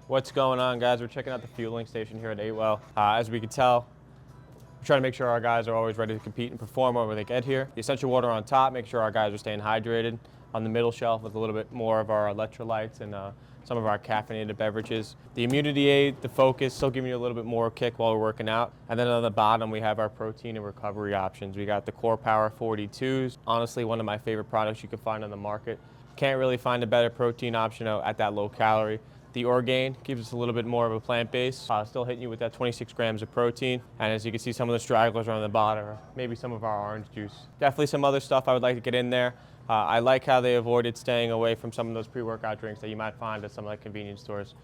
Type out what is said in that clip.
What's going on, guys? We're checking out the fueling station here at 8Well. As we can tell, we're trying to make sure our guys are always ready to compete and perform when they get here. The essential water on top, make sure our guys are staying hydrated. On the middle shelf with a little bit more of our electrolytes and some of our caffeinated beverages. The immunity aid, the focus, still giving you a little bit more kick while we're working out. And then on the bottom, we have our protein and recovery options. We got the Core Power 42s. Honestly, one of my favorite products you can find on the market. Can't really find a better protein option at that low calorie. The Orgain gives us a little bit more of a plant base, still hitting you with that 26 grams of protein. And as you can see, some of the stragglers are on the bottom, or maybe some of our orange juice. Definitely some other stuff I would like to get in there. I like how they avoided staying away from some of those pre-workout drinks that you might find at some of the convenience stores.